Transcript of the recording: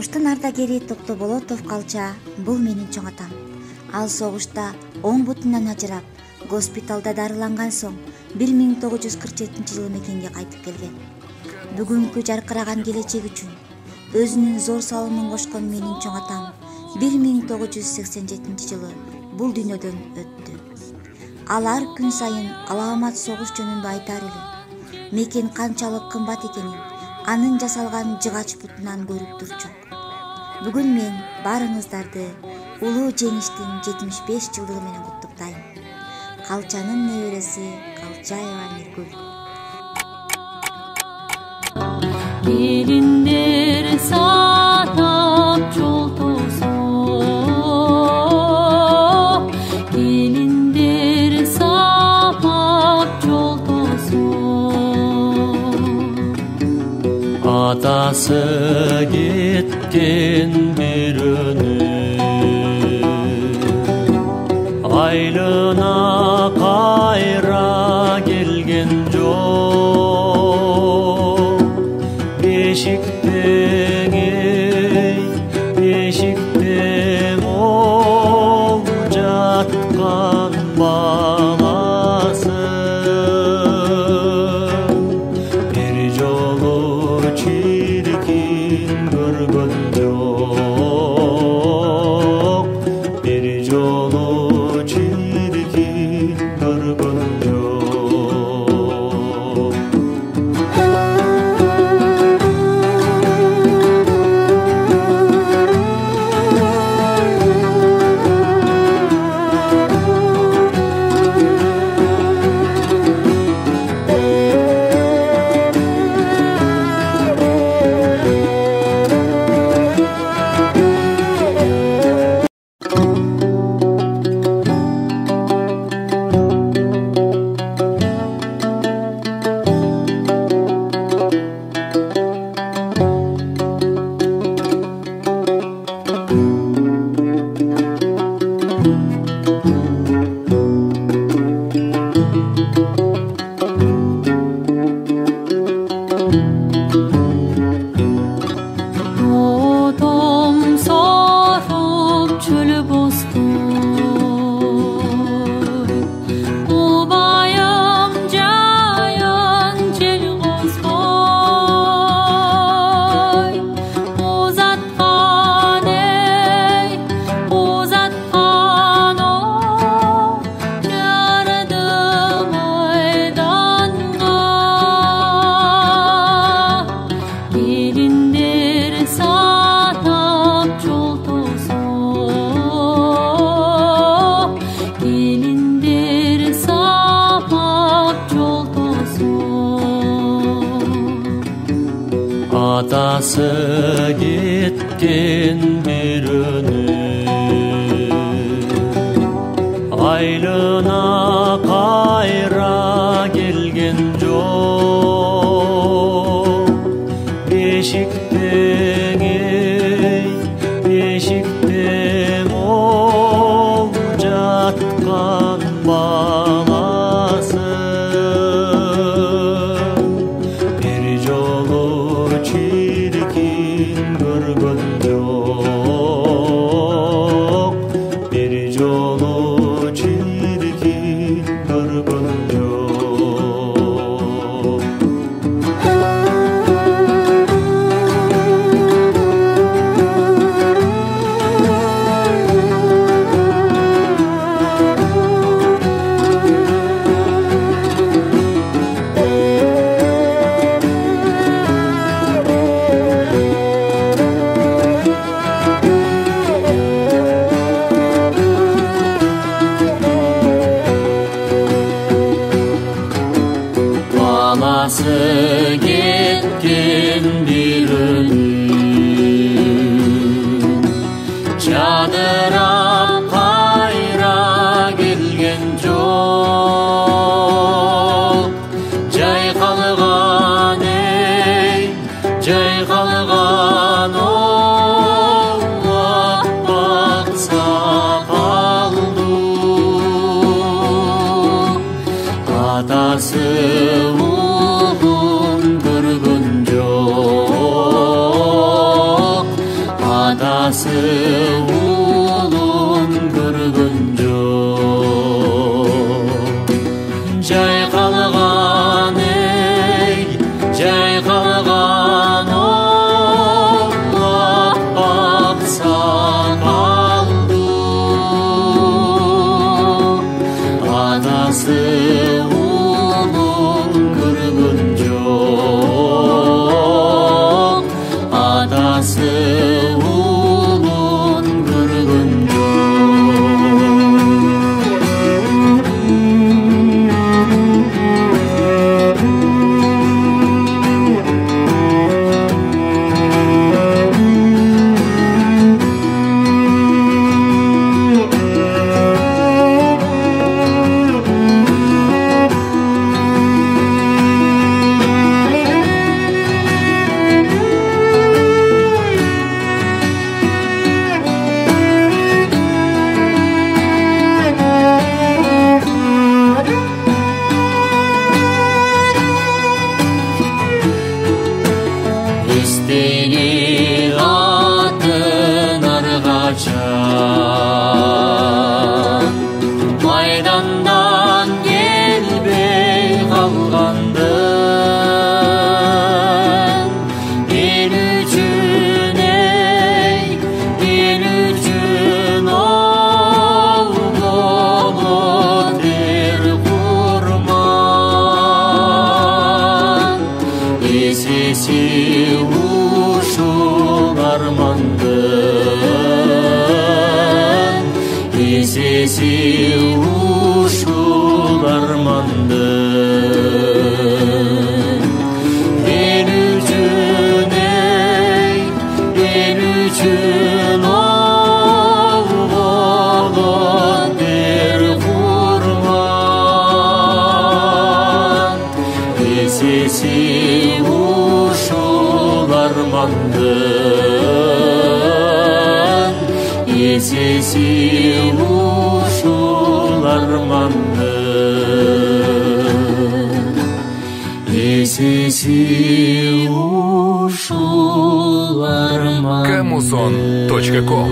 Согуштун ардагери Токтоболотов Калча бул менин чоң атам. Ал согушта оң бутунан ажырап, госпиталда дарыланган соң 1947-жылы мекенге кайтып келген. Бүгүнкү жаркыраган келечек үчүн өзүнүн зор салымын кошкон менин чоң атам 1987-жылы бул дүйнөдөн өттү. Ал ар күн сайын алаамат согуш жөнүндө айтар эле. Мекен канчалык кымбат экенин анын жасалган жыгач бутунан көрүп турчу. Бүгүн мен баарыңыздарды улуу жеңиштин 75 жылдыгы менен куттуктайм. Калчанын небереси Калчаева Миргүл. Келиндер сатап жол тосуп, келиндер сапап жол тосуп. Атасы кеткен бирөөнү, айлына кайра келген жок. Бешиктең ол жаткан баласы, бир жолу чиркин көргөн жок, бир жолу чиркин көргөн жок. Атасы кеткен бирөөнү, айлына кайра келген жок. Бешиктең ол жаткан баласы, бир жолу чиркин көргөн жок, бир жолу чиркин көргөн жок. атасы улун көргөн жок. Жайкалган эй, жайкалган аппак сакалду, атасы улун көргөн жок, атасы улун көргөн Istegi atın argaçan, Maydandan gelbey kalgandın. El üçün ey, el üçün ol bolu ter kurman. Esesi ушул армандын, эсеси ушул армандын. Эл үчүн эй, эл үчүн ол болот бер курман. Эсеси ушул армандын, эсеси ушул армандын, эсеси ушул армандын. Камусон.ком